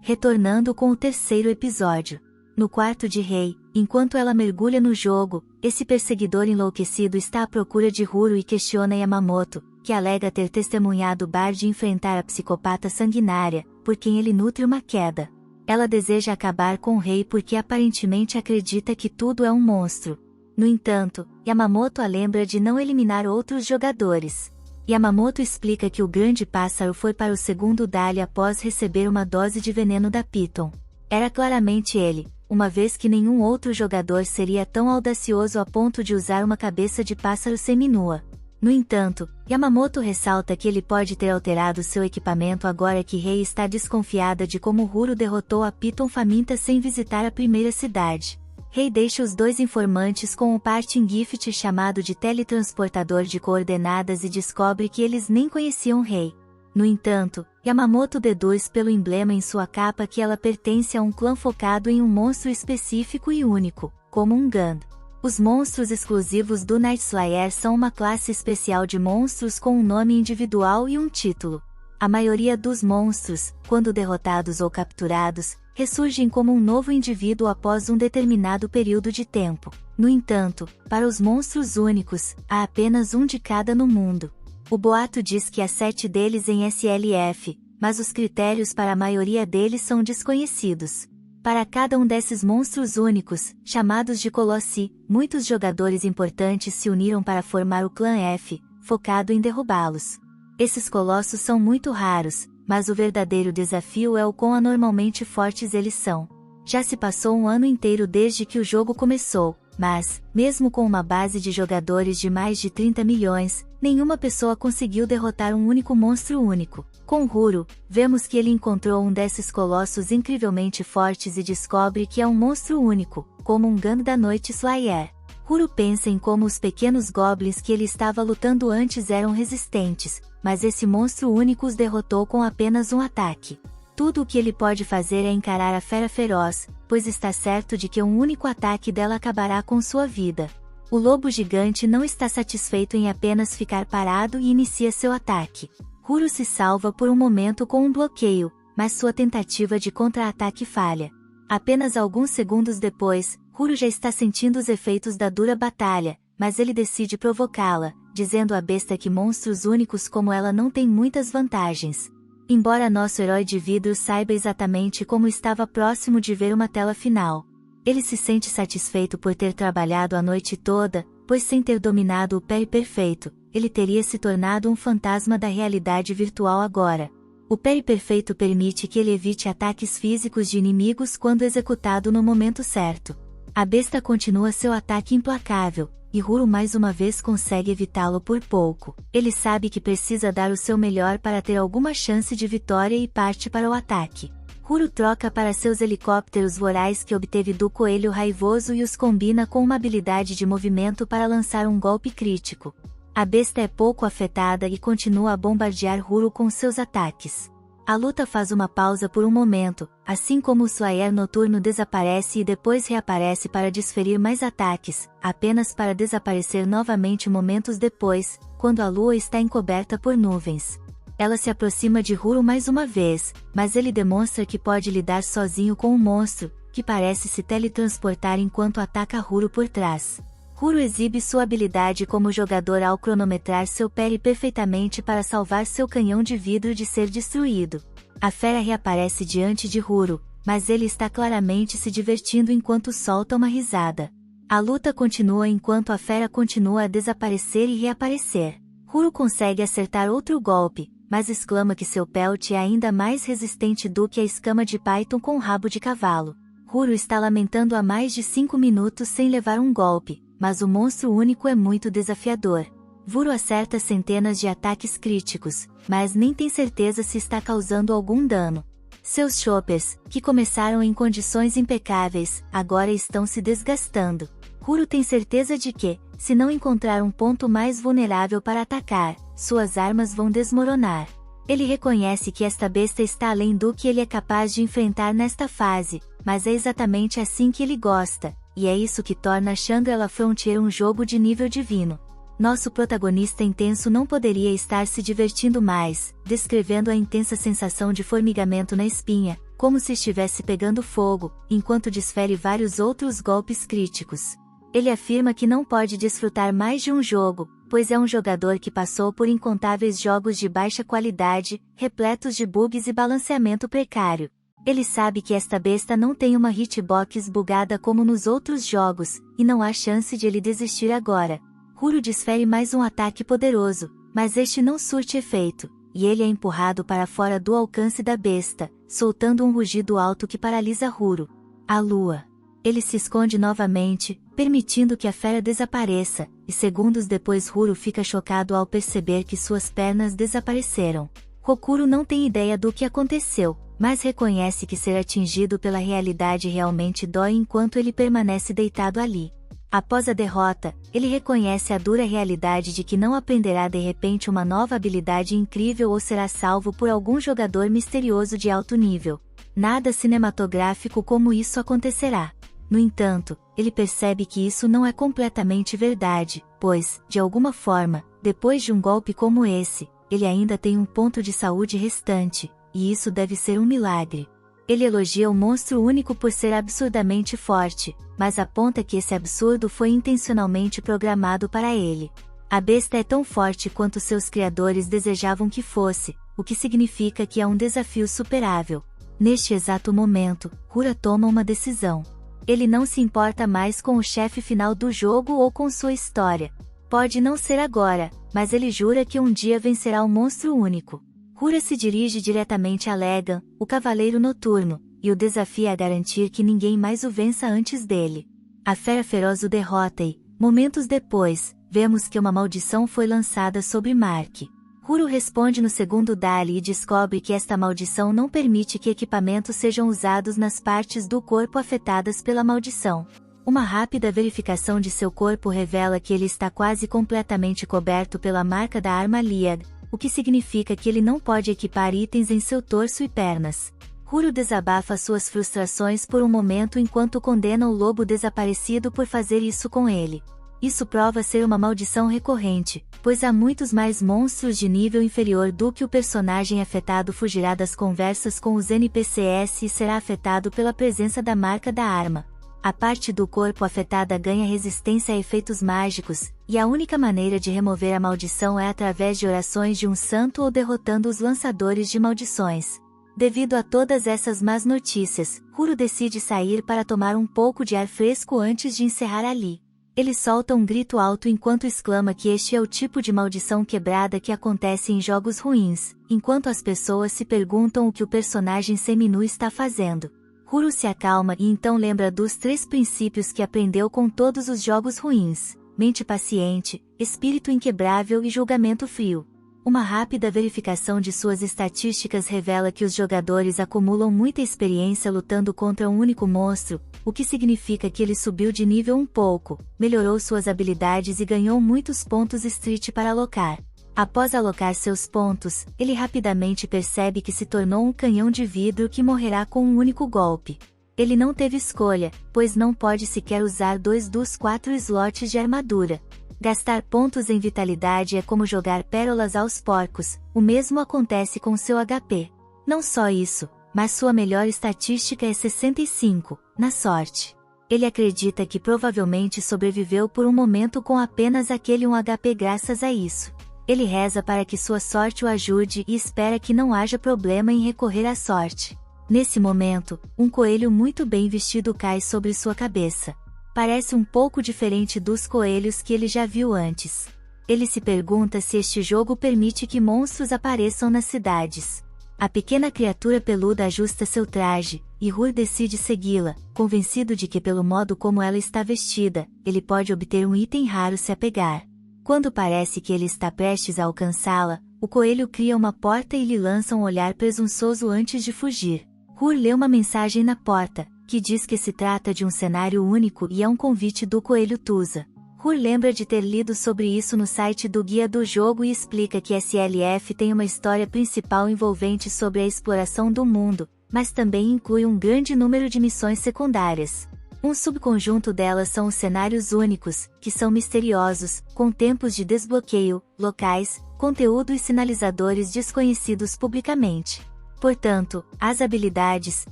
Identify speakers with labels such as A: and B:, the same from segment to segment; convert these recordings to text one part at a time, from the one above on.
A: retornando com o terceiro episódio. No quarto de Rei, enquanto ela mergulha no jogo, esse perseguidor enlouquecido está à procura de Huro e questiona Yamamoto, que alega ter testemunhado Bard enfrentar a psicopata sanguinária, por quem ele nutre uma queda. Ela deseja acabar com o rei porque aparentemente acredita que tudo é um monstro. No entanto, Yamamoto a lembra de não eliminar outros jogadores. Yamamoto explica que o grande pássaro foi para o segundo Dali após receber uma dose de veneno da Piton. Era claramente ele, uma vez que nenhum outro jogador seria tão audacioso a ponto de usar uma cabeça de pássaro seminua. No entanto, Yamamoto ressalta que ele pode ter alterado seu equipamento agora que Rei está desconfiada de como Huro derrotou a Piton faminta sem visitar a primeira cidade. Rei deixa os dois informantes com um parting gift chamado de teletransportador de coordenadas e descobre que eles nem conheciam Rei. No entanto, Yamamoto deduz pelo emblema em sua capa que ela pertence a um clã focado em um monstro específico e único, como um Gund. Os monstros exclusivos do Night Slayer são uma classe especial de monstros com um nome individual e um título. A maioria dos monstros, quando derrotados ou capturados, ressurgem como um novo indivíduo após um determinado período de tempo. No entanto, para os monstros únicos, há apenas um de cada no mundo. O boato diz que há 7 deles em SLF, mas os critérios para a maioria deles são desconhecidos. Para cada um desses monstros únicos, chamados de Colossi, muitos jogadores importantes se uniram para formar o Clã F, focado em derrubá-los. Esses colossos são muito raros, mas o verdadeiro desafio é o quão anormalmente fortes eles são. Já se passou um ano inteiro desde que o jogo começou, mas, mesmo com uma base de jogadores de mais de 30 milhões, nenhuma pessoa conseguiu derrotar um único monstro único. Com Huro, vemos que ele encontrou um desses colossos incrivelmente fortes e descobre que é um monstro único, como um Gund da Noite Slayer. Huro pensa em como os pequenos goblins que ele estava lutando antes eram resistentes, mas esse monstro único os derrotou com apenas um ataque. Tudo o que ele pode fazer é encarar a fera feroz, pois está certo de que um único ataque dela acabará com sua vida. O lobo gigante não está satisfeito em apenas ficar parado e inicia seu ataque. Huro se salva por um momento com um bloqueio, mas sua tentativa de contra-ataque falha. Apenas alguns segundos depois, Huro já está sentindo os efeitos da dura batalha, mas ele decide provocá-la, dizendo à besta que monstros únicos como ela não têm muitas vantagens. Embora nosso herói de vidro saiba exatamente como estava próximo de ver uma tela final. Ele se sente satisfeito por ter trabalhado a noite toda, pois sem ter dominado o parry perfeito, ele teria se tornado um fantasma da realidade virtual agora. O parry perfeito permite que ele evite ataques físicos de inimigos quando executado no momento certo. A besta continua seu ataque implacável, e Huro mais uma vez consegue evitá-lo por pouco. Ele sabe que precisa dar o seu melhor para ter alguma chance de vitória e parte para o ataque. Huro troca para seus helicópteros voraz que obteve do coelho raivoso e os combina com uma habilidade de movimento para lançar um golpe crítico. A besta é pouco afetada e continua a bombardear Huro com seus ataques. A luta faz uma pausa por um momento, assim como o Slayer noturno desaparece e depois reaparece para desferir mais ataques, apenas para desaparecer novamente momentos depois, quando a lua está encoberta por nuvens. Ela se aproxima de Huro mais uma vez, mas ele demonstra que pode lidar sozinho com o monstro, que parece se teletransportar enquanto ataca Huro por trás. Huro exibe sua habilidade como jogador ao cronometrar seu parry perfeitamente para salvar seu canhão de vidro de ser destruído. A fera reaparece diante de Huro, mas ele está claramente se divertindo enquanto solta uma risada. A luta continua enquanto a fera continua a desaparecer e reaparecer. Huro consegue acertar outro golpe, mas exclama que seu pelt é ainda mais resistente do que a escama de Python com rabo de cavalo. Huro está lamentando há mais de 5 minutos sem levar um golpe, mas o monstro único é muito desafiador. Huro acerta centenas de ataques críticos, mas nem tem certeza se está causando algum dano. Seus choppers, que começaram em condições impecáveis, agora estão se desgastando. Huro tem certeza de que, se não encontrar um ponto mais vulnerável para atacar, suas armas vão desmoronar. Ele reconhece que esta besta está além do que ele é capaz de enfrentar nesta fase, mas é exatamente assim que ele gosta. E é isso que torna Shangri-La Frontier um jogo de nível divino. Nosso protagonista intenso não poderia estar se divertindo mais, descrevendo a intensa sensação de formigamento na espinha, como se estivesse pegando fogo, enquanto desfere vários outros golpes críticos. Ele afirma que não pode desfrutar mais de um jogo, pois é um jogador que passou por incontáveis jogos de baixa qualidade, repletos de bugs e balanceamento precário. Ele sabe que esta besta não tem uma hitbox bugada como nos outros jogos, e não há chance de ele desistir agora. Huro desfere mais um ataque poderoso, mas este não surte efeito, e ele é empurrado para fora do alcance da besta, soltando um rugido alto que paralisa Huro. A lua. Ele se esconde novamente, permitindo que a fera desapareça, e segundos depois Huro fica chocado ao perceber que suas pernas desapareceram. Hokuro não tem ideia do que aconteceu, mas reconhece que ser atingido pela realidade realmente dói enquanto ele permanece deitado ali. Após a derrota, ele reconhece a dura realidade de que não aprenderá de repente uma nova habilidade incrível ou será salvo por algum jogador misterioso de alto nível. Nada cinematográfico como isso acontecerá. No entanto, ele percebe que isso não é completamente verdade, pois, de alguma forma, depois de um golpe como esse, ele ainda tem um ponto de saúde restante, e isso deve ser um milagre. Ele elogia o monstro único por ser absurdamente forte, mas aponta que esse absurdo foi intencionalmente programado para ele. A besta é tão forte quanto seus criadores desejavam que fosse, o que significa que é um desafio superável. Neste exato momento, Hura toma uma decisão. Ele não se importa mais com o chefe final do jogo ou com sua história. Pode não ser agora, mas ele jura que um dia vencerá o monstro único. Hura se dirige diretamente a Legan, o Cavaleiro Noturno, e o desafia a garantir que ninguém mais o vença antes dele. A fera feroz o derrota e, momentos depois, vemos que uma maldição foi lançada sobre Mark. Huro responde no segundo Dali e descobre que esta maldição não permite que equipamentos sejam usados nas partes do corpo afetadas pela maldição. Uma rápida verificação de seu corpo revela que ele está quase completamente coberto pela marca da arma Liad, o que significa que ele não pode equipar itens em seu torso e pernas. Huro desabafa suas frustrações por um momento enquanto condena o lobo desaparecido por fazer isso com ele. Isso prova ser uma maldição recorrente, pois há muitos mais monstros de nível inferior do que o personagem afetado fugirá das conversas com os NPCs e será afetado pela presença da marca da arma. A parte do corpo afetada ganha resistência a efeitos mágicos, e a única maneira de remover a maldição é através de orações de um santo ou derrotando os lançadores de maldições. Devido a todas essas más notícias, Huro decide sair para tomar um pouco de ar fresco antes de encerrar ali. Ele solta um grito alto enquanto exclama que este é o tipo de maldição quebrada que acontece em jogos ruins, enquanto as pessoas se perguntam o que o personagem seminu está fazendo. Huro se acalma e então lembra dos 3 princípios que aprendeu com todos os jogos ruins: mente paciente, espírito inquebrável e julgamento frio. Uma rápida verificação de suas estatísticas revela que os jogadores acumulam muita experiência lutando contra um único monstro, o que significa que ele subiu de nível um pouco, melhorou suas habilidades e ganhou muitos pontos Street para alocar. Após alocar seus pontos, ele rapidamente percebe que se tornou um canhão de vidro que morrerá com um único golpe. Ele não teve escolha, pois não pode sequer usar 2 dos 4 slots de armadura. Gastar pontos em vitalidade é como jogar pérolas aos porcos, o mesmo acontece com seu HP. Não só isso, mas sua melhor estatística é 65, na sorte. Ele acredita que provavelmente sobreviveu por um momento com apenas aquele 1 HP graças a isso. Ele reza para que sua sorte o ajude e espera que não haja problema em recorrer à sorte. Nesse momento, um coelho muito bem vestido cai sobre sua cabeça. Parece um pouco diferente dos coelhos que ele já viu antes. Ele se pergunta se este jogo permite que monstros apareçam nas cidades. A pequena criatura peluda ajusta seu traje, e Hur decide segui-la, convencido de que pelo modo como ela está vestida, ele pode obter um item raro se apegar. Quando parece que ele está prestes a alcançá-la, o coelho cria uma porta e lhe lança um olhar presunçoso antes de fugir. Hur lê uma mensagem na porta, que diz que se trata de um cenário único e é um convite do coelho Tusa. Hur lembra de ter lido sobre isso no site do guia do jogo e explica que SLF tem uma história principal envolvente sobre a exploração do mundo, mas também inclui um grande número de missões secundárias. Um subconjunto delas são os cenários únicos, que são misteriosos, com tempos de desbloqueio, locais, conteúdo e sinalizadores desconhecidos publicamente. Portanto, as habilidades,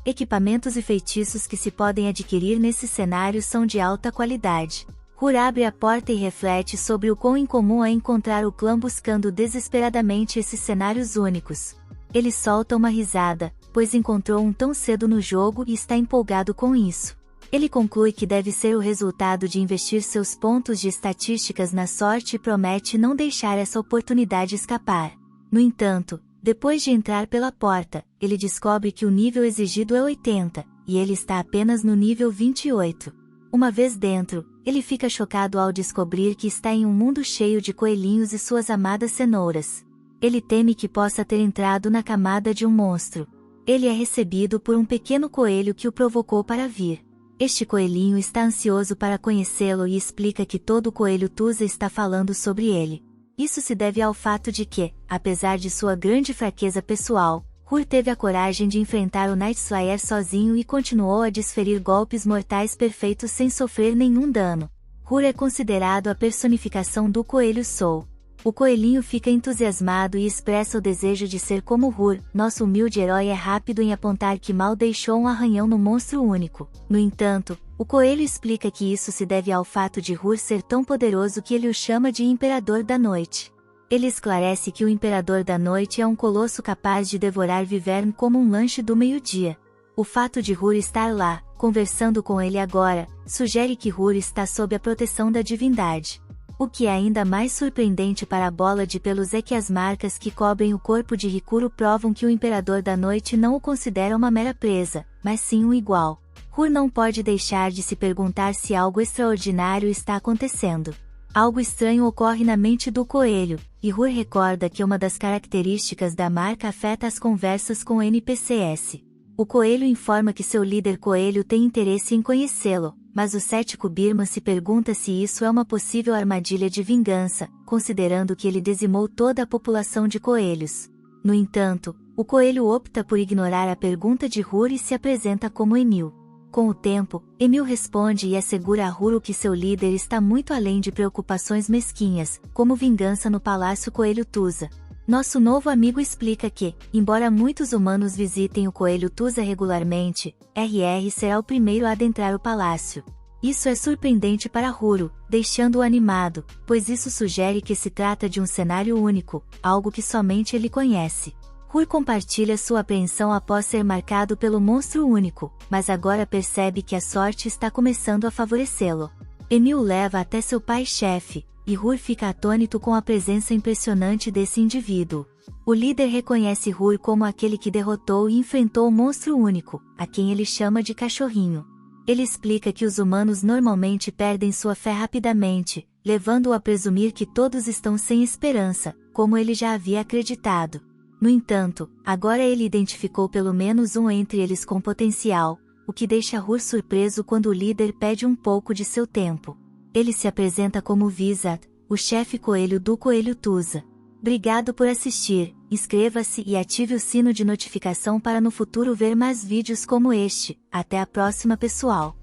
A: equipamentos e feitiços que se podem adquirir nesse cenário são de alta qualidade. Hur abre a porta e reflete sobre o quão incomum é encontrar o clã buscando desesperadamente esses cenários únicos. Ele solta uma risada, pois encontrou um tão cedo no jogo e está empolgado com isso. Ele conclui que deve ser o resultado de investir seus pontos de estatísticas na sorte e promete não deixar essa oportunidade escapar. No entanto, depois de entrar pela porta, ele descobre que o nível exigido é 80, e ele está apenas no nível 28. Uma vez dentro, ele fica chocado ao descobrir que está em um mundo cheio de coelhinhos e suas amadas cenouras. Ele teme que possa ter entrado na camada de um monstro. Ele é recebido por um pequeno coelho que o provocou para vir. Este coelhinho está ansioso para conhecê-lo e explica que todo o coelho Tusa está falando sobre ele. Isso se deve ao fato de que, apesar de sua grande fraqueza pessoal, Hur teve a coragem de enfrentar o Night Slayer sozinho e continuou a desferir golpes mortais perfeitos sem sofrer nenhum dano. Hur é considerado a personificação do Coelho Soul. O coelhinho fica entusiasmado e expressa o desejo de ser como Hur. Nosso humilde herói é rápido em apontar que mal deixou um arranhão no monstro único. No entanto, o coelho explica que isso se deve ao fato de Hur ser tão poderoso que ele o chama de Imperador da Noite. Ele esclarece que o Imperador da Noite é um colosso capaz de devorar Vivern como um lanche do meio-dia. O fato de Hur estar lá, conversando com ele agora, sugere que Hur está sob a proteção da divindade. O que é ainda mais surpreendente para a bola de pelos é que as marcas que cobrem o corpo de Rikuro provam que o Imperador da Noite não o considera uma mera presa, mas sim um igual. Hur não pode deixar de se perguntar se algo extraordinário está acontecendo. Algo estranho ocorre na mente do coelho, e Hur recorda que uma das características da marca afeta as conversas com NPCs. O coelho informa que seu líder coelho tem interesse em conhecê-lo, mas o cético Birman se pergunta se isso é uma possível armadilha de vingança, considerando que ele dizimou toda a população de coelhos. No entanto, o coelho opta por ignorar a pergunta de Hur e se apresenta como Emil. Com o tempo, Emil responde e assegura a Hur que seu líder está muito além de preocupações mesquinhas, como vingança no Palácio Coelho Tusa. Nosso novo amigo explica que, embora muitos humanos visitem o Coelho Tusa regularmente, RR será o primeiro a adentrar o palácio. Isso é surpreendente para Hur, deixando-o animado, pois isso sugere que se trata de um cenário único, algo que somente ele conhece. Hur compartilha sua apreensão após ser marcado pelo monstro único, mas agora percebe que a sorte está começando a favorecê-lo. Emil o leva até seu pai-chefe, e Hur fica atônito com a presença impressionante desse indivíduo. O líder reconhece Hur como aquele que derrotou e enfrentou o monstro único, a quem ele chama de cachorrinho. Ele explica que os humanos normalmente perdem sua fé rapidamente, levando-o a presumir que todos estão sem esperança, como ele já havia acreditado. No entanto, agora ele identificou pelo menos um entre eles com potencial, o que deixa Hur surpreso quando o líder pede um pouco de seu tempo. Ele se apresenta como Vizat, o chefe coelho do Coelho Tusa. Obrigado por assistir, inscreva-se e ative o sino de notificação para no futuro ver mais vídeos como este. Até a próxima, pessoal!